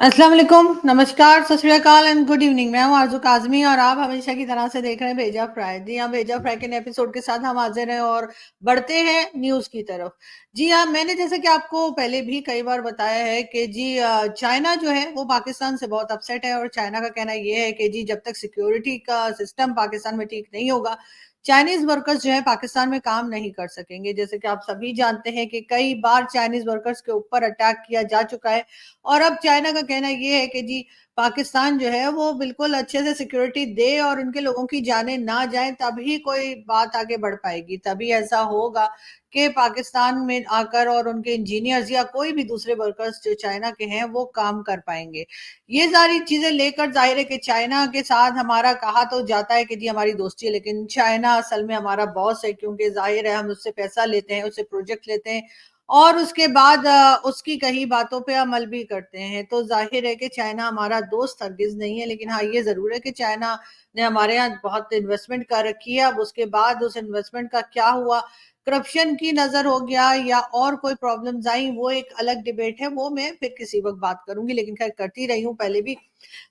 अस्सलाम वालेकुम, नमस्कार, सत श्री अकाल एंड गुड इवनिंग। मैं हूं आरज़ू काज़मी और आप हमेशा की तरह से देख रहे हैं भेजा फ्राई। जी हाँ, भेजा फ्राई के नए एपिसोड के साथ हम हाजिर हैं और बढ़ते हैं न्यूज़ की तरफ। जी हाँ, मैंने जैसे कि आपको पहले भी कई बार बताया है कि जी चाइना जो है वो पाकिस्तान से बहुत अपसेट है और चाइना का कहना ये है कि जी जब तक सिक्योरिटी का सिस्टम पाकिस्तान में ठीक नहीं होगा, चाइनीज वर्कर्स जो है पाकिस्तान में काम नहीं कर सकेंगे। जैसे कि आप सभी जानते हैं कि कई बार चाइनीज वर्कर्स के ऊपर अटैक किया जा चुका है और अब चाइना का कहना ये है कि जी पाकिस्तान जो है वो बिल्कुल अच्छे से सिक्योरिटी दे और उनके लोगों की जानें ना जाएं, तभी कोई बात आगे बढ़ पाएगी। तभी ऐसा होगा कि पाकिस्तान में आकर और उनके इंजीनियर्स या कोई भी दूसरे वर्कर्स जो चाइना के हैं वो काम कर पाएंगे। ये सारी चीजें लेकर जाहिर है कि चाइना के साथ हमारा कहा तो जाता है कि जी हमारी दोस्ती है, लेकिन चाइना असल में हमारा बॉस है, क्योंकि जाहिर है हम उससे पैसा लेते हैं, उससे प्रोजेक्ट लेते हैं और उसके बाद उसकी कही बातों पे अमल भी करते हैं। तो ज़ाहिर है कि चाइना हमारा दोस्त हरगिज़ नहीं है, लेकिन हाँ, ये ज़रूर है कि चाइना ने हमारे यहाँ बहुत इन्वेस्टमेंट कर रखी है। अब उसके बाद उस इन्वेस्टमेंट का क्या हुआ, करप्शन की नज़र हो गया या और कोई प्रॉब्लम्स आई, वो एक अलग डिबेट है, वो मैं फिर किसी वक़्त बात करूँगी, लेकिन ख़ैर करती रही हूँ पहले भी।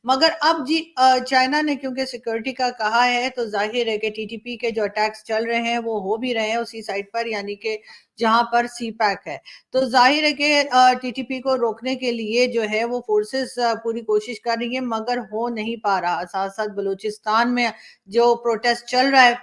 मगर अब जी चाइना ने क्योंकि सिक्योरिटी का कहा है, तो जाहिर है कि टीटीपी के जो अटैक्स चल रहे हैं वो हो भी रहे हैं उसी साइड पर, यानी कि जहां पर सी पैक है। तो जाहिर है कि टीटीपी को रोकने के लिए जो है वो फोर्सेस पूरी कोशिश कर रही है, मगर हो नहीं पा रहा। साथ साथ बलूचिस्तान में जो प्रोटेस्ट चल रहा है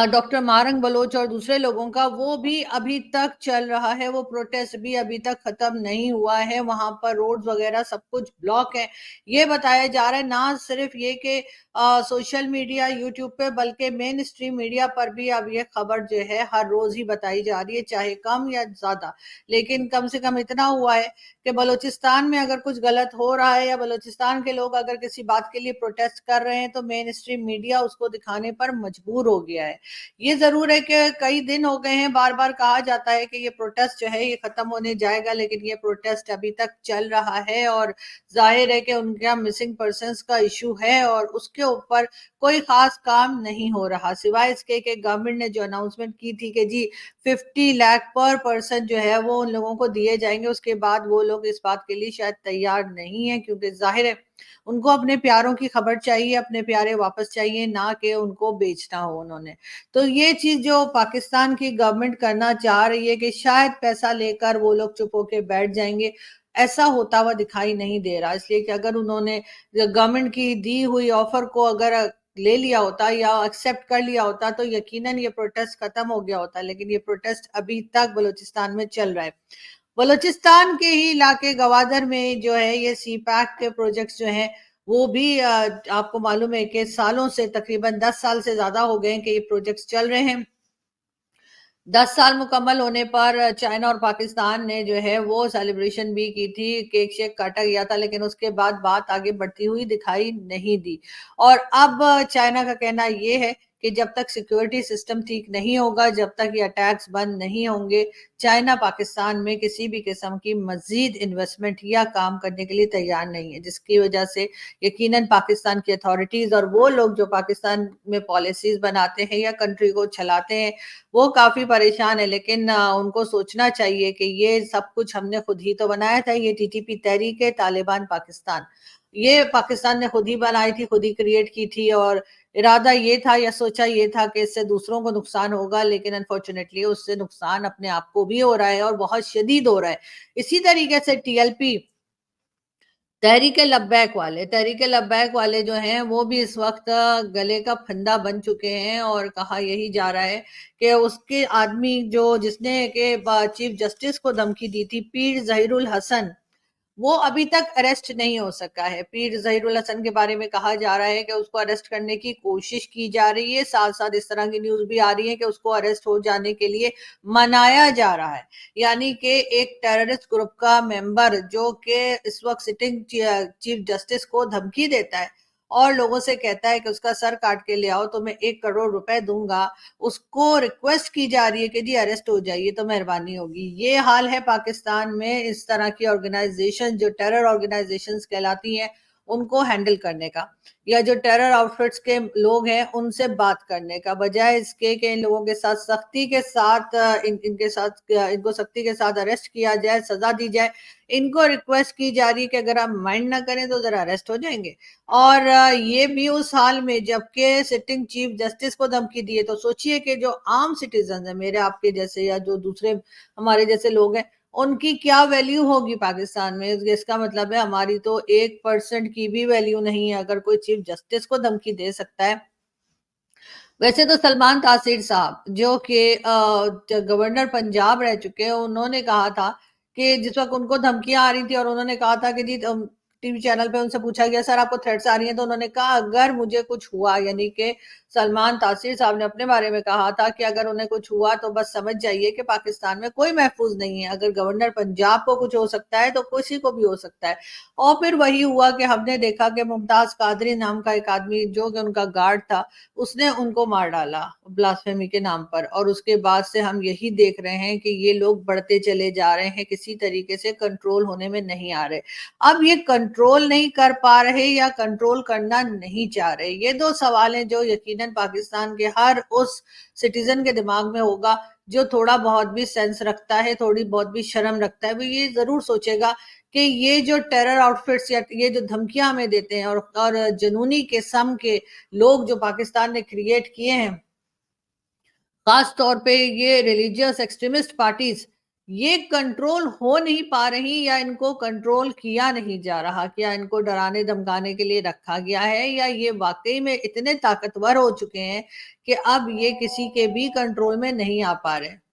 डॉक्टर मारंग बलोच और दूसरे लोगों का, वो भी अभी तक चल रहा है, वो प्रोटेस्ट भी अभी तक खत्म नहीं हुआ है। वहां पर रोड्स वगैरह सब कुछ ब्लॉक है। ये बताया जा रहा है, ना सिर्फ ये कि सोशल मीडिया यूट्यूब पे, बल्कि मेन स्ट्रीम मीडिया पर भी अब ये खबर जो है हर रोज ही बताई जा रही है, चाहे कम या ज्यादा, लेकिन कम से कम इतना हुआ है कि बलूचिस्तान में अगर कुछ गलत हो रहा है या बलूचिस्तान के लोग अगर किसी बात के लिए प्रोटेस्ट कर रहे हैं, तो मेन स्ट्रीम मीडिया उसको दिखाने पर मजबूर हो गया है। ये जरूर है कि कई दिन हो गए हैं, बार बार कहा जाता है कि ये प्रोटेस्ट जो है ये खत्म होने जाएगा, लेकिन ये प्रोटेस्ट अभी तक चल रहा है और जाहिर है कि उनका मिसिंग पर्संस का इशू है और उसके ऊपर कोई खास काम नहीं हो रहा, सिवाय इसके कि गवर्नमेंट ने जो अनाउंसमेंट की थी कि जी 50 लाख पर पर्सन जो है वो उन लोगों को दिए जाएंगे। उसके बाद वो लोग इस बात के लिए शायद तैयार नहीं है, क्योंकि जाहिर है उनको अपने प्यारों की खबर चाहिए, अपने प्यारे वापस चाहिए, ना कि उनको बेचना हो उन्होंने। तो ये चीज जो पाकिस्तान की गवर्नमेंट करना चाह रही है कि शायद पैसा लेकर वो लोग चुप होके बैठ जाएंगे, ऐसा होता हुआ दिखाई नहीं दे रहा। इसलिए कि अगर उन्होंने गवर्नमेंट की दी हुई ऑफर को अगर ले लिया होता या एक्सेप्ट कर लिया होता, तो यकीनन ये प्रोटेस्ट खत्म हो गया होता, लेकिन ये प्रोटेस्ट अभी तक बलूचिस्तान में चल रहा है। बलूचिस्तान के ही इलाके गवादर में जो है ये सी पैक के प्रोजेक्ट्स जो हैं वो भी आपको मालूम है कि सालों से, तकरीबन 10 साल से ज्यादा हो गए हैं कि ये प्रोजेक्ट्स चल रहे हैं। 10 साल मुकम्मल होने पर चाइना और पाकिस्तान ने जो है वो सेलिब्रेशन भी की थी, केक शेक काटा गया था, लेकिन उसके बाद बात आगे बढ़ती हुई दिखाई नहीं दी। और अब चाइना का कहना ये है कि जब तक सिक्योरिटी सिस्टम ठीक नहीं होगा, जब तक ये अटैक्स बंद नहीं होंगे, चाइना पाकिस्तान में किसी भी किस्म की मजीद इन्वेस्टमेंट या काम करने के लिए तैयार नहीं है, जिसकी वजह से यकीनन पाकिस्तान की अथॉरिटीज और वो लोग जो पाकिस्तान में पॉलिसीज बनाते हैं या कंट्री को चलाते हैं, वो काफी परेशान है। लेकिन उनको सोचना चाहिए कि ये सब कुछ हमने खुद ही तो बनाया था। ये टीटीपी तहरीक है तालिबान पाकिस्तान, ये पाकिस्तान ने खुद ही बनाई थी, खुद ही क्रिएट की थी और इरादा ये था या सोचा ये था कि इससे दूसरों को नुकसान होगा, लेकिन अनफॉर्चुनेटली उससे नुकसान अपने आप को भी हो रहा है और बहुत शदीद हो रहा है। इसी तरीके से टीएलपी, तहरीक लब्बैक वाले जो हैं वो भी इस वक्त गले का फंदा बन चुके हैं और कहा यही जा रहा है कि उसके आदमी जो जिसने के चीफ जस्टिस को धमकी दी थी, पीर जहीरुल हसन, वो अभी तक अरेस्ट नहीं हो सका है। पीर जहीरुल हसन के बारे में कहा जा रहा है कि उसको अरेस्ट करने की कोशिश की जा रही है, साथ साथ इस तरह की न्यूज भी आ रही है कि उसको अरेस्ट हो जाने के लिए मनाया जा रहा है। यानी कि एक टेररिस्ट ग्रुप का मेंबर जो कि इस वक्त सिटिंग चीफ जस्टिस को धमकी देता है और लोगों से कहता है कि उसका सर काट के ले आओ तो मैं 1 करोड़ रुपए दूंगा, उसको रिक्वेस्ट की जा रही है कि जी अरेस्ट हो जाइए तो मेहरबानी होगी। ये हाल है पाकिस्तान में। इस तरह की ऑर्गेनाइजेशन जो टेरर ऑर्गेनाइजेशंस कहलाती हैं उनको हैंडल करने का, या जो टेरर आउटफिट्स के लोग हैं उनसे बात करने का, बजाय इसके कि इन लोगों के साथ सख्ती के साथ इनके साथ इनको सख्ती के साथ अरेस्ट किया जाए, सजा दी जाए। इनको रिक्वेस्ट की जा रही है कि अगर आप माइंड ना करें तो जरा अरेस्ट हो जाएंगे। और ये भी उस हाल में जबकि सिटिंग चीफ जस्टिस को धमकी दी है। तो सोचिए कि जो आम सिटीजन है, मेरे आपके जैसे या जो दूसरे हमारे जैसे लोग हैं, उनकी क्या वैल्यू होगी पाकिस्तान में। इसका मतलब है हमारी तो 1% की भी वैल्यू नहीं है अगर कोई चीफ जस्टिस को धमकी दे सकता है। वैसे तो सलमान तासीर साहब जो कि गवर्नर पंजाब रह चुके हैं, उन्होंने कहा था कि जिस वक्त उनको धमकियां आ रही थी और उन्होंने कहा था कि जी टीवी चैनल पे उनसे पूछा गया सर आपको थ्रेट्स आ रही हैं, तो उन्होंने कहा अगर मुझे कुछ हुआ, यानी कि सलमान तासीर साहब ने अपने बारे में कहा था कि अगर उन्हें कुछ हुआ तो बस समझ जाइए कि पाकिस्तान में कोई महफूज नहीं है। अगर गवर्नर पंजाब को कुछ हो सकता है तो किसी को भी हो सकता है। और फिर वही हुआ कि हमने देखा कि मुमताज कादरी नाम का एक आदमी जो कि उनका गार्ड था, उसने उनको मार डाला ब्लास्फेमी के नाम पर। और उसके बाद से हम यही देख रहे हैं कि ये लोग बढ़ते चले जा रहे हैं, किसी तरीके से कंट्रोल होने में नहीं आ रहे। अब ये कंट्रोल नहीं कर पा रहे या कंट्रोल करना नहीं चाह रहे, ये दो सवाल हैं जो यकीनन पाकिस्तान के हर उस सिटीजन के दिमाग में होगा जो थोड़ा बहुत भी सेंस रखता है, थोड़ी बहुत भी शर्म रखता है। वो ये जरूर सोचेगा कि ये जो टेरर आउटफिट्स या ये जो धमकियां हमें देते हैं और जुनूनी किस्म के लोग जो पाकिस्तान ने क्रिएट किए हैं, खास तौर पे ये रिलीजियस एक्सट्रीमिस्ट पार्टीज, ये कंट्रोल हो नहीं पा रही या इनको कंट्रोल किया नहीं जा रहा। क्या इनको डराने धमकाने के लिए रखा गया है या ये वाकई में इतने ताकतवर हो चुके हैं कि अब ये किसी के भी कंट्रोल में नहीं आ पा रहे।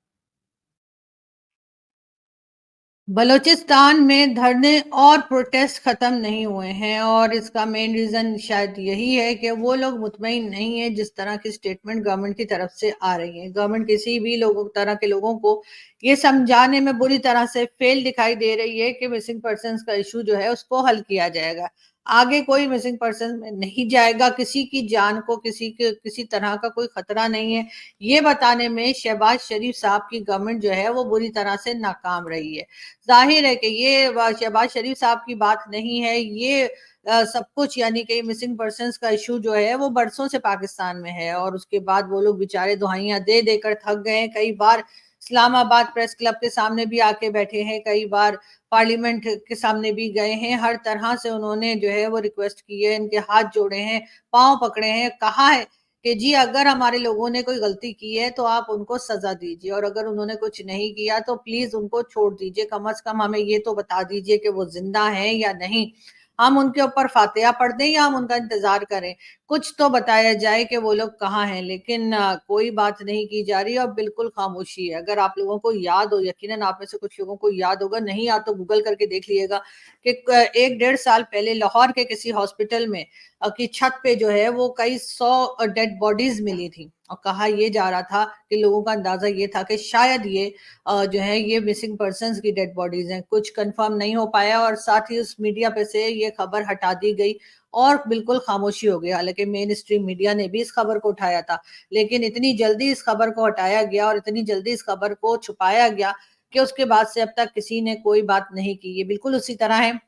बलूचिस्तान में धरने और प्रोटेस्ट खत्म नहीं हुए हैं और इसका मेन रीजन शायद यही है कि वो लोग मुतमईन नहीं है जिस तरह की स्टेटमेंट गवर्नमेंट की तरफ से आ रही है। गवर्नमेंट किसी भी लोगों तरह के लोगों को ये समझाने में बुरी तरह से फेल दिखाई दे रही है कि मिसिंग पर्संस का इशू जो है उसको हल किया जाएगा। आगे कोई मिसिंग पर्सन में नहीं जाएगा, किसी की जान को किसी तरह का कोई खतरा नहीं है, ये बताने में शहबाज शरीफ साहब की गवर्नमेंट जो है वो बुरी तरह से नाकाम रही है। जाहिर है कि ये शहबाज शरीफ साहब की बात नहीं है, ये सब कुछ, यानी कि मिसिंग पर्संस का इशू जो है वो बरसों से पाकिस्तान में है और उसके बाद वो लोग बेचारे दुहाइयां दे देकर थक गए हैं। कई बार इस्लामाबाद प्रेस क्लब के सामने भी आके बैठे हैं, कई बार पार्लियामेंट के सामने भी गए हैं, हर तरह से उन्होंने जो है वो रिक्वेस्ट की है, इनके हाथ जोड़े हैं, पांव पकड़े हैं, कहा है कि जी अगर हमारे लोगों ने कोई गलती की है तो आप उनको सजा दीजिए और अगर उन्होंने कुछ नहीं किया तो प्लीज उनको छोड़ दीजिए, कम से कम हमें ये तो बता दीजिए कि वो जिंदा है या नहीं। हम उनके ऊपर फातिहा पढ़ दें या हम उनका इंतजार करें, कुछ तो बताया जाए कि वो लोग कहाँ हैं। लेकिन कोई बात नहीं की जा रही और बिल्कुल खामोशी है। अगर आप लोगों को याद हो, यकीनन आप में से कुछ लोगों को याद होगा, नहीं याद तो गूगल करके देख लीजिएगा कि 1-1.5 साल पहले लाहौर के किसी हॉस्पिटल में की छत पे जो है वो कई 100 डेड बॉडीज मिली थी और कहा ये जा रहा था कि लोगों का अंदाजा ये था कि शायद ये जो है ये मिसिंग पर्संस की डेड बॉडीज हैं। कुछ कंफर्म नहीं हो पाया और साथ ही उस मीडिया पे से ये खबर हटा दी गई और बिल्कुल खामोशी हो गई। हालांकि मेन स्ट्रीम मीडिया ने भी इस खबर को उठाया था, लेकिन इतनी जल्दी इस खबर को हटाया गया और इतनी जल्दी इस खबर को छुपाया गया कि उसके बाद से अब तक किसी ने कोई बात नहीं की। ये बिल्कुल उसी तरह है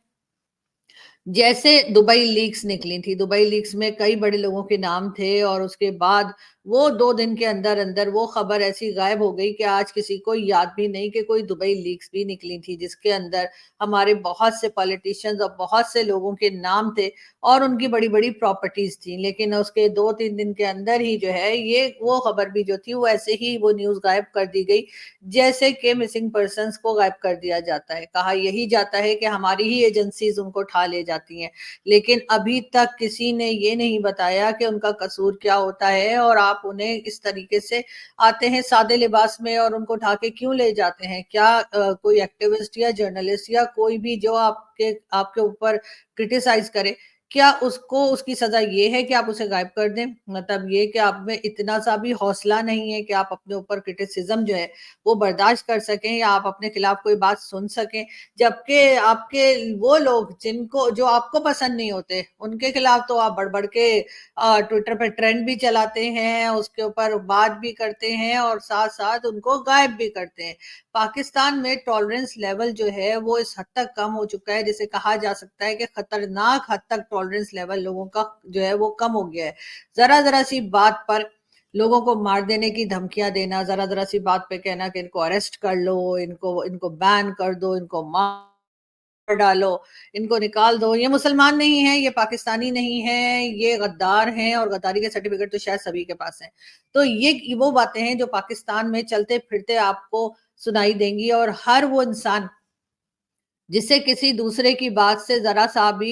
जैसे दुबई लीक्स निकली थी। दुबई लीक्स में कई बड़े लोगों के नाम थे और उसके बाद वो 2 दिन के अंदर अंदर वो खबर ऐसी गायब हो गई कि आज किसी को याद भी नहीं कि कोई दुबई लीक्स भी निकली थी जिसके अंदर हमारे बहुत से पॉलिटिशियंस और बहुत से लोगों के नाम थे और उनकी बड़ी बड़ी प्रॉपर्टीज थी। लेकिन उसके 2-3 दिन के अंदर ही जो है ये वो खबर भी जो थी वो ऐसे ही वो न्यूज गायब कर दी गई, जैसे कि मिसिंग पर्संस को गायब कर दिया जाता है। कहा यही जाता है कि हमारी ही एजेंसीज उनको उठा ले जाती हैं, लेकिन अभी तक किसी ने ये नहीं बताया कि उनका कसूर क्या होता है और आप उन्हें इस तरीके से आते हैं सादे लिबास में और उनको उठा के क्यों ले जाते हैं। क्या कोई एक्टिविस्ट या जर्नलिस्ट या कोई भी जो आपके आपके ऊपर क्रिटिसाइज करे, क्या उसको उसकी सज़ा ये है कि आप उसे गायब कर दें? मतलब ये कि आप में इतना सा भी हौसला नहीं है कि आप अपने ऊपर क्रिटिसिज़्म जो है वो बर्दाश्त कर सकें या आप अपने खिलाफ कोई बात सुन सकें, जबकि आपके वो लोग जिनको जो आपको पसंद नहीं होते, उनके खिलाफ तो आप बढ़-बढ़ के ट्विटर पे ट्रेंड भी चलाते हैं, उसके ऊपर बात भी करते हैं और साथ-साथ उनको गायब भी करते हैं। पाकिस्तान में टॉलरेंस लेवल जो है वो इस हद तक कम हो चुका है, जिसे कहा जा सकता है कि खतरनाक हद तक टॉलरेंस लेवल लोगों का जो है वो कम हो गया है। ज़रा-ज़रा सी बात पर लोगों को मार देने की धमकियाँ देना, ज़रा-ज़रा सी बात पे कहना कि इनको अरेस्ट कर लो, इनको इनको बैन कर दो, इनको मार डालो, इनको निकाल दो, ये मुसलमान नहीं है, ये पाकिस्तानी नहीं है, ये गद्दार हैं और गद्दारी के सर्टिफ़िकेट तो शायद सभी के पास हैं। तो ये वो बातें हैं जो पाकिस्तान में चलते-फिरते आपको सुनाई देंगी और हर वो इंसान जिससे किसी दूसरे की बात से ज़रा-सा भी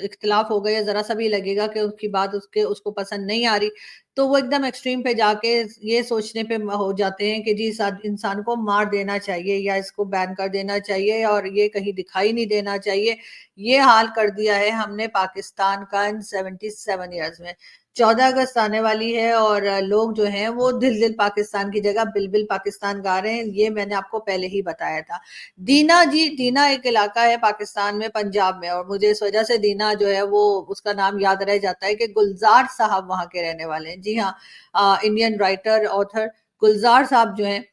इख्तिलाफ़ हो गया, ज़रा-सा भी लगेगा कि उसकी बात उसको पसंद नहीं आ रही, तो वो एकदम एक्सट्रीम पे जाके ये सोचने पे हो जाते हैं कि जी इस इंसान को मार देना चाहिए या इसको बैन कर देना चाहिए और ये कहीं दिखाई नहीं देना चाहिए। ये हाल कर दिया है हमने पाकिस्तान का इन 77 इयर्स में। 14 अगस्त आने वाली है और लोग जो हैं वो दिल दिल पाकिस्तान की जगह बिल-बिल पाकिस्तान गा रहे हैं, ये मैंने आपको पहले ही बताया था। दीना जी, दीना एक इलाका है पाकिस्तान में, पंजाब में और मुझे इस वजह से दीना जो है वो उसका नाम याद रह जाता है कि गुलज़ार साहब वहाँ के रहने वाले हैं। जी हाँ, इंडियन राइटर, ऑथर गुलज़ार साहब जो हैं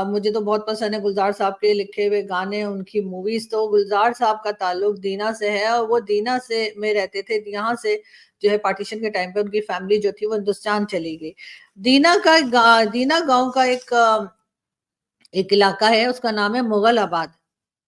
मुझे तो बहुत पसंद है गुलज़ार साहब के लिखे हुए गाने, उनकी मूवीज़ तो गुलज़ार साहब का ताल्लुक दीना से है और वो दीना से में रहते थे। यहाँ से जो है पार्टीशन के टाइम पे उनकी फैमिली जो थी वो हिंदुस्तान चली गई। दीना गाँव का एक इलाका है, उसका नाम है मुगल-आबाद।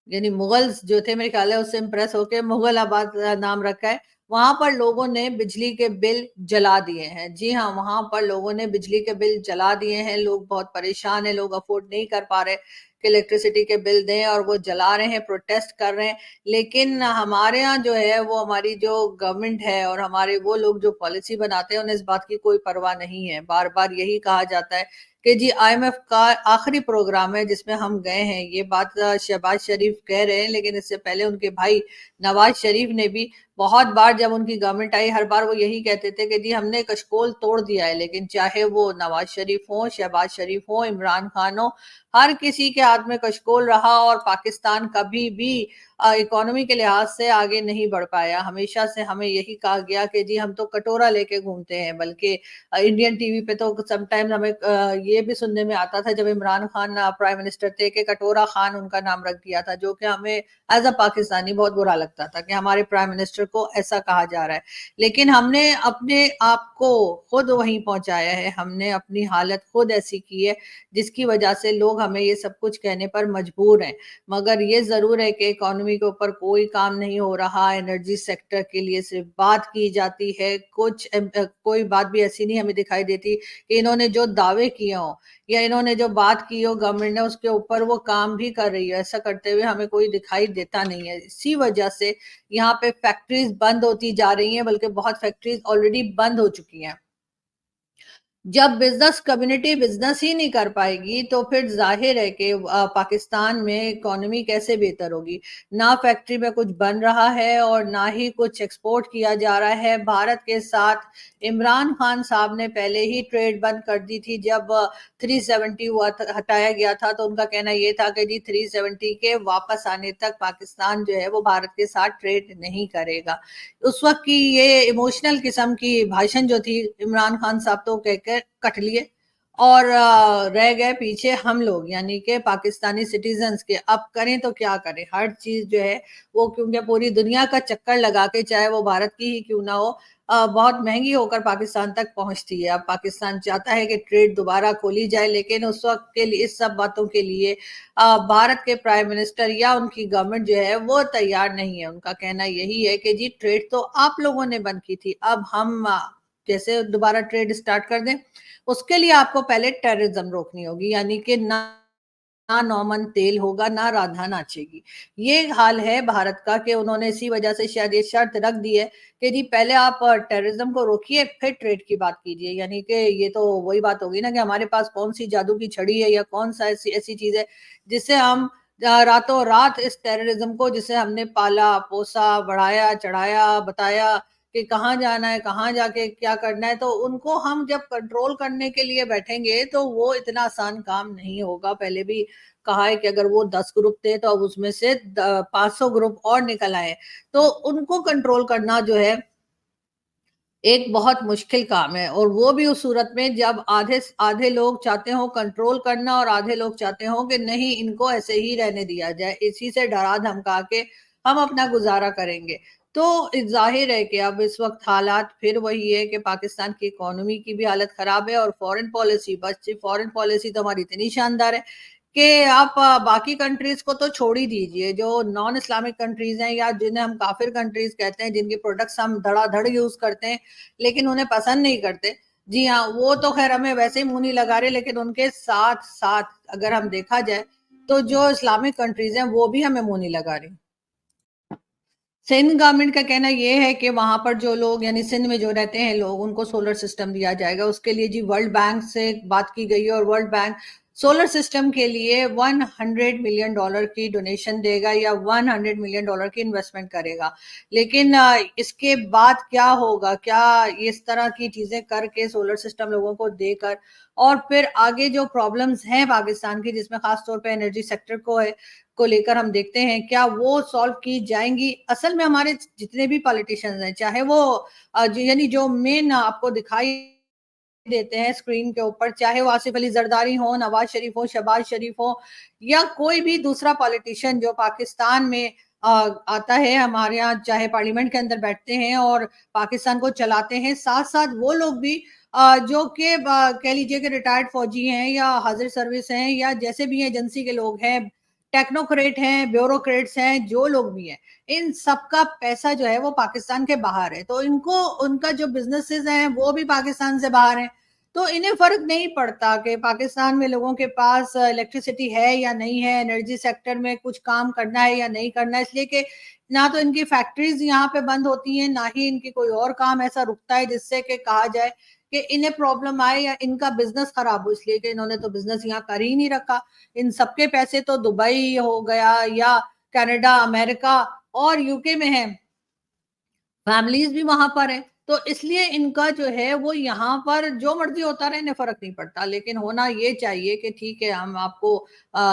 यानी मुगल्स जो थे मेरे ख्याल है उससे इम्प्रेस होके मुगलाबाद नाम रखा है। वहाँ पर लोगों ने बिजली के बिल जला दिए हैं। जी हाँ, वहाँ पर लोगों ने बिजली के बिल जला दिए हैं। लोग बहुत परेशान हैं, लोग अफ़ोर्ड नहीं कर पा रहे कि इलेक्ट्रिसिटी के बिल दें और वो जला रहे हैं, प्रोटेस्ट कर रहे हैं। लेकिन हमारे यहाँ जो है वो हमारी जो गवर्नमेंट है और हमारे वो लोग जो पॉलिसी बनाते हैं उन्हें इस बात की कोई परवाह नहीं है। बार-बार यही कहा जाता है कि जी आईएमएफ का आखिरी प्रोग्राम है जिसमें हम गए हैं। ये बात शहबाज शरीफ कह रहे हैं लेकिन इससे पहले उनके भाई नवाज शरीफ ने भी बहुत बार जब उनकी गवर्नमेंट आई हर बार वो यही कहते थे कि जी हमने कशकोल तोड़ दिया है। लेकिन चाहे वो नवाज शरीफ हो, शहबाज शरीफ हो, इमरान खान हो, हर किसी के हाथ में कशकोल रहा और पाकिस्तान कभी भी इकोनॉमी के लिहाज से आगे नहीं बढ़ पाया। हमेशा से हमें यही कहा गया कि जी हम तो कटोरा लेके घूमते हैं, बल्कि इंडियन टीवी पे तो समटाइम्स हमें ये भी सुनने में आता था जब इमरान खान प्राइम मिनिस्टर थे कि कटोरा खान उनका नाम रख दिया था, जो कि हमें एज अ पाकिस्तानी बहुत बुरा लगता था कि हमारे प्राइम मिनिस्टर को ऐसा कहा जा रहा है। लेकिन हमने अपने आप को खुद वहीं पहुंचाया है, हमने अपनी हालत खुद ऐसी की है जिसकी वजह से लोग हमें ये सब कुछ कहने पर मजबूर हैं। मगर ये ज़रूर है कि इकोनॉमी के ऊपर कोई काम नहीं हो रहा, एनर्जी सेक्टर के लिए सिर्फ बात की जाती है, कोई बात भी ऐसी नहीं हमें दिखाई देती कि इन्होंने जो दावे किए हों या इन्होंने जो बात की हो गवर्नमेंट ने उसके ऊपर वो काम भी कर रही है। ऐसा करते हुए हमें कोई दिखाई देता नहीं है। इसी वजह से यहाँ पे फैक्ट्रीज़ बंद होती जा रही हैं, बल्कि बहुत फैक्ट्रीज़ ऑलरेडी बंद हो चुकी हैं। जब बिज़नेस कम्युनिटी बिज़नेस ही नहीं कर पाएगी, तो फिर ज़ाहिर है कि पाकिस्तान में इकोनॉमी कैसे बेहतर होगी। ना फैक्ट्री में कुछ बन रहा है और ना ही कुछ एक्सपोर्ट किया जा रहा है। भारत के साथ इमरान खान साहब ने पहले ही ट्रेड बंद कर दी थी जब 370 हुआ था हटाया गया था, तो उनका कहना ये था कि जी 370 के वापस आने तक पाकिस्तान जो है वो भारत के साथ ट्रेड नहीं करेगा। उस वक़्त की ये इमोशनल किस्म की भाषण जो थी इमरान खान साहब तो कहकर कट लिए और रह गए पीछे हम लोग यानी कि पाकिस्तानी सिटीजन्स के। अब करें तो क्या करें? हर चीज़ जो है वो क्योंकि पूरी दुनिया का चक्कर लगा के चाहे वो भारत की ही क्यों ना हो बहुत महँगी होकर पाकिस्तान तक पहुँचती है। अब पाकिस्तान चाहता है कि ट्रेड दोबारा खोली जाए लेकिन उस वक़्त के लिए इस सब बातों के लिए भारत के प्राइम मिनिस्टर या उनकी गवर्नमेंट जो है वो तैयार नहीं है। उनका कहना यही है कि जी ट्रेड तो आप लोगों ने बंद की थी, अब हम जैसे दोबारा ट्रेड स्टार्ट कर दें, उसके लिए आपको पहले टेररिज्म रोकनी होगी यानी कि ना ना नॉमन तेल होगा, ना राधा नाचेगी। ये हाल है भारत का कि उन्होंने इसी वजह से शायद ये शर्त रख दी है कि जी पहले आप टेररिज्म को रोकिए, फिर ट्रेड की बात कीजिए। यानी कि ये तो वही बात होगी ना कि हमारे पास कौन-सी जादू की छड़ी है या कौन-सा ऐसी ऐसी चीज़ है जिससे हम रातों रात इस टेररिज्म को, जिसे हमने पाला पोसा, बढ़ाया चढ़ाया, बताया कि कहाँ जाना है, कहाँ जाके क्या करना है, तो उनको हम जब कंट्रोल करने के लिए बैठेंगे तो वो इतना आसान काम नहीं होगा। पहले भी कहा है कि अगर वो 10 ग्रुप थे तो अब उसमें से 500 ग्रुप और निकल आए, तो उनको कंट्रोल करना जो है एक बहुत मुश्किल काम है। और वो भी उस सूरत में जब आधे आधे लोग चाहते हो कंट्रोल करना और आधे लोग चाहते हो कि नहीं, इनको ऐसे ही रहने दिया जाए, इसी से डरा धमका के हम अपना गुजारा करेंगे। तो जाहिर है कि अब इस वक्त हालात फिर वही है कि पाकिस्तान की इकोनॉमी की भी हालत खराब है, और फॉरेन पॉलिसी, बस फॉरेन पॉलिसी तो हमारी इतनी शानदार है कि आप बाकी कंट्रीज को तो छोड़ ही दीजिए, जो नॉन इस्लामिक कंट्रीज हैं या जिन्हें हम काफिर कंट्रीज कहते हैं, जिनके प्रोडक्ट्स हम धड़ाधड़ यूज करते हैं लेकिन उन्हें पसंद नहीं करते, जी हाँ, वो तो खैर हमें वैसे ही मुंह नहीं लगा रहे, लेकिन उनके साथ साथ अगर हम देखा जाए तो जो इस्लामिक कंट्रीज हैं वो भी हमें मुंह नहीं लगा रही। सिंध गवर्नमेंट का कहना ये है कि वहां पर जो लोग, यानी सिंध में जो रहते हैं लोग, उनको सोलर सिस्टम दिया जाएगा। उसके लिए जी वर्ल्ड बैंक से बात की गई है, और वर्ल्ड बैंक सोलर सिस्टम के लिए $100 मिलियन की डोनेशन देगा या $100 मिलियन की इन्वेस्टमेंट करेगा। लेकिन इसके बाद क्या होगा, क्या इस तरह की चीजें करके सोलर सिस्टम लोगों को देकर और फिर आगे जो प्रॉब्लम्स हैं पाकिस्तान की, जिसमें खास तौर पे एनर्जी सेक्टर को लेकर हम देखते हैं क्या वो सॉल्व की जाएंगी। असल में हमारे जितने भी पॉलिटिशियंस हैं, चाहे वो यानी जो मेन आपको दिखाई देते हैं स्क्रीन के ऊपर, चाहे वो आसिफ अली जरदारी हो, नवाज शरीफ हो, शहबाज शरीफ हो, या कोई भी दूसरा पॉलिटिशियन जो पाकिस्तान में आता है हमारे यहाँ, चाहे पार्लियामेंट के अंदर बैठते हैं और पाकिस्तान को चलाते हैं, साथ साथ वो लोग भी जो कि कह लीजिए कि रिटायर्ड फौजी हैं या हाजिर सर्विस हैं या जैसे भी एजेंसी के लोग हैं, टेक्नोक्रेट हैं, ब्यूरोक्रेट्स हैं, जो लोग भी हैं, इन सबका पैसा जो है वो पाकिस्तान के बाहर है। तो इनको, उनका जो बिजनेसेस हैं वो भी पाकिस्तान से बाहर हैं। तो इन्हें फर्क नहीं पड़ता कि पाकिस्तान में लोगों के पास इलेक्ट्रिसिटी है या नहीं है, एनर्जी सेक्टर में कुछ काम करना है या नहीं करना है, इसलिए कि ना तो इनकी फैक्ट्रीज यहाँ पे बंद होती हैं, ना ही इनकी कोई और काम ऐसा रुकता है जिससे कि कहा जाए कि इन्हें प्रॉब्लम आए या इनका बिजनेस खराब हो, इसलिए कि इन्होंने तो बिजनेस यहाँ कर ही नहीं रखा। इन सबके पैसे तो दुबई हो गया या कनाडा, अमेरिका और यूके में है, फैमिलीज भी वहां पर है, तो इसलिए इनका जो है वो यहाँ पर जो मर्जी होता रहे, इन्हें फर्क नहीं पड़ता। लेकिन होना ये चाहिए कि ठीक है, हम आपको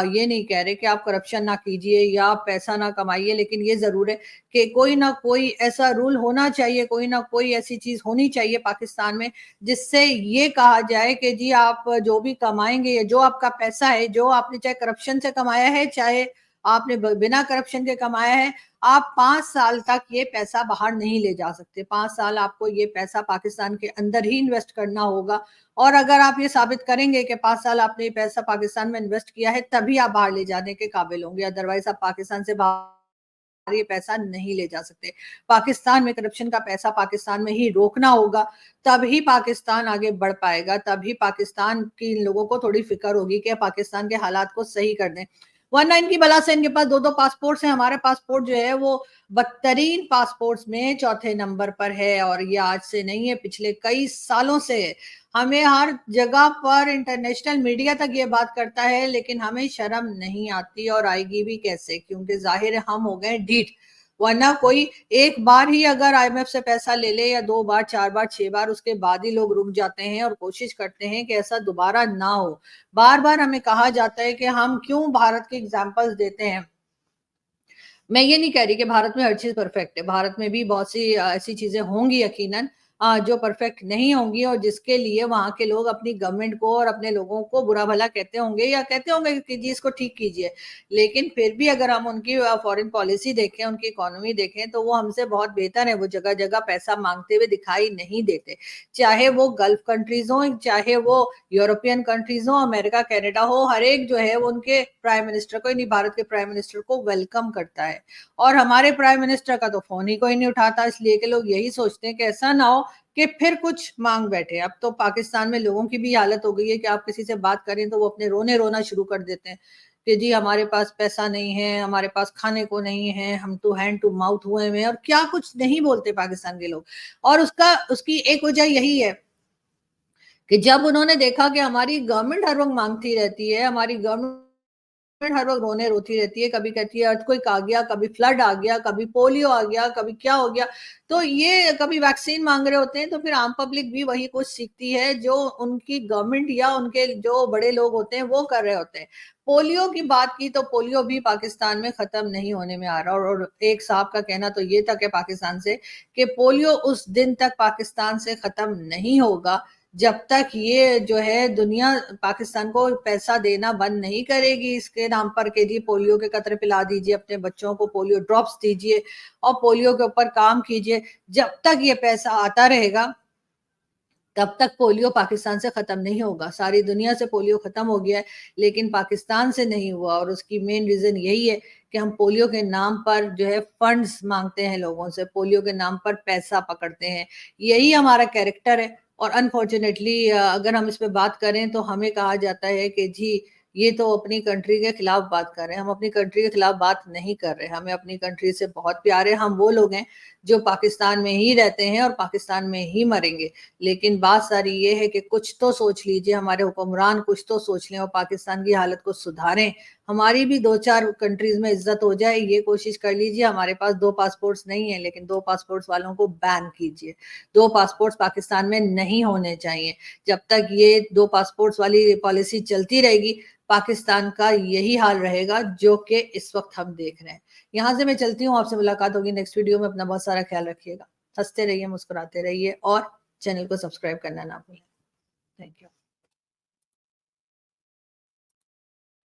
ये नहीं कह रहे कि आप करप्शन ना कीजिए या आप पैसा ना कमाइए, लेकिन ये जरूर है कि कोई ना कोई ऐसा रूल होना चाहिए, कोई ना कोई ऐसी चीज होनी चाहिए पाकिस्तान में जिससे ये कहा जाए कि जी आप जो भी कमाएंगे, जो आपका पैसा है, जो आपने चाहे करप्शन से कमाया है, चाहे आपने बिना करप्शन के कमाया है, आप 5 साल तक ये पैसा बाहर नहीं ले जा सकते। 5 साल आपको ये पैसा पाकिस्तान के अंदर ही इन्वेस्ट करना होगा, और अगर आप ये साबित करेंगे कि 5 साल आपने ये पैसा पाकिस्तान में इन्वेस्ट किया है, तभी आप बाहर ले जाने के काबिल होंगे, अदरवाइज आप पाकिस्तान से बाहर ये पैसा नहीं ले जा सकते। पाकिस्तान में करप्शन का पैसा पाकिस्तान में ही रोकना होगा, तभी पाकिस्तान आगे बढ़ पाएगा, तभी पाकिस्तान की लोगों को थोड़ी फिक्र होगी कि पाकिस्तान के हालात को सही कर दें। वरना इनकी बला से इनके पास दो दो पासपोर्ट हैं, हमारे पासपोर्ट जो है वो बदतरीन पासपोर्ट्स में चौथे नंबर पर है, और ये आज से नहीं है, पिछले कई सालों से है। हमें हर जगह पर इंटरनेशनल मीडिया तक ये बात करता है, लेकिन हमें शर्म नहीं आती, और आएगी भी कैसे, क्योंकि जाहिर है हम हो गए ढीठ। वरना कोई एक बार ही अगर आईएमएफ से पैसा ले ले, या 2 बार, 4 बार, 6 बार, उसके बाद ही लोग रुक जाते हैं और कोशिश करते हैं कि ऐसा दोबारा ना हो। बार बार हमें कहा जाता है कि हम क्यों भारत के एग्जाम्पल्स देते हैं। मैं ये नहीं कह रही कि भारत में हर चीज परफेक्ट है, भारत में भी बहुत सी ऐसी चीजें होंगी यकीनन जो परफेक्ट नहीं होंगी, और जिसके लिए वहां के लोग अपनी गवर्नमेंट को और अपने लोगों को बुरा भला कहते होंगे या कहते होंगे कि जी इसको ठीक कीजिए। लेकिन फिर भी अगर हम उनकी फॉरेन पॉलिसी देखें, उनकी इकोनॉमी देखें, तो वो हमसे बहुत बेहतर है। वो जगह जगह पैसा मांगते हुए दिखाई नहीं देते, चाहे वो गल्फ कंट्रीज हो, चाहे वो यूरोपियन कंट्रीज हो, अमेरिका, कनाडा हो, हर एक जो है वो उनके प्राइम मिनिस्टर को, यानी भारत के प्राइम मिनिस्टर को वेलकम करता है। और हमारे प्राइम मिनिस्टर का तो फोन ही कोई नहीं उठाता, इसलिए कि लोग यही सोचते हैं कि ऐसा ना हो कि फिर कुछ मांग बैठे। अब तो पाकिस्तान में लोगों की भी हालत हो गई है कि आप किसी से बात करें तो वो अपने रोने रोना शुरू कर देते हैं कि जी हमारे पास पैसा नहीं है, हमारे पास खाने को नहीं है, हम तो हैंड टू माउथ हुए हैं, और क्या कुछ नहीं बोलते पाकिस्तान के लोग। और उसकी एक वजह यही है कि जब उन्होंने देखा कि हमारी गवर्नमेंट हर वक्त मांगती रहती है, हमारी गवर्नमेंट हर वक्त रोने रोती रहती है, कभी कहती है अर्थक्वेक आ गया, कभी फ्लड आ गया, कभी पोलियो आ गया, कभी क्या हो गया। तो ये कभी वैक्सीन मांग रहे होते हैं, तो फिर आम पब्लिक भी वही कुछ सीखती है जो उनकी गवर्नमेंट या उनके जो बड़े लोग होते हैं वो कर रहे होते हैं। पोलियो की बात की तो पोलियो भी पाकिस्तान में खत्म नहीं होने में आ रहा, और एक साहब का कहना तो ये तक है पाकिस्तान से कि पोलियो उस दिन तक पाकिस्तान से खत्म नहीं होगा जब तक ये जो है दुनिया पाकिस्तान को पैसा देना बंद नहीं करेगी इसके नाम पर कि जी पोलियो के कतरे पिला दीजिए, अपने बच्चों को पोलियो ड्रॉप्स दीजिए और पोलियो के ऊपर काम कीजिए। जब तक ये पैसा आता रहेगा तब तक पोलियो पाकिस्तान से खत्म नहीं होगा। सारी दुनिया से पोलियो खत्म हो गया है, लेकिन पाकिस्तान से नहीं हुआ, और उसकी मेन रीजन यही है कि हम पोलियो के नाम पर जो है फंड्स मांगते हैं लोगों से, पोलियो के नाम पर पैसा पकड़ते हैं। यही हमारा कैरेक्टर है। और अनफॉर्चुनेटली अगर हम इस पे बात करें तो हमें कहा जाता है कि जी ये तो अपनी कंट्री के खिलाफ बात कर रहे हैं। हम अपनी कंट्री के खिलाफ बात नहीं कर रहे, हमें अपनी कंट्री से बहुत प्यार है। हम वो लोग हैं जो पाकिस्तान में ही रहते हैं और पाकिस्तान में ही मरेंगे। लेकिन बात सारी ये है कि कुछ तो सोच लीजिए, हमारे हुक्मरान कुछ तो सोच लें और पाकिस्तान की हालत को सुधारें। हमारी भी 2-4 कंट्रीज में इज्जत हो जाए, ये कोशिश कर लीजिए। हमारे पास 2 पासपोर्ट्स नहीं है, लेकिन 2 पासपोर्ट्स वालों को बैन कीजिए। 2 पासपोर्ट्स पाकिस्तान में नहीं होने चाहिए। जब तक ये 2 पासपोर्ट्स वाली पॉलिसी चलती रहेगी, पाकिस्तान का यही हाल रहेगा जो कि इस वक्त हम देख रहे हैं। यहाँ से मैं चलती हूँ, आपसे मुलाकात होगी नेक्स्ट वीडियो में। अपना बहुत सारा ख्याल रखिएगा, हंसते रहिए, मुस्कुराते रहिए और चैनल को सब्सक्राइब करना ना भूलें। Thank you.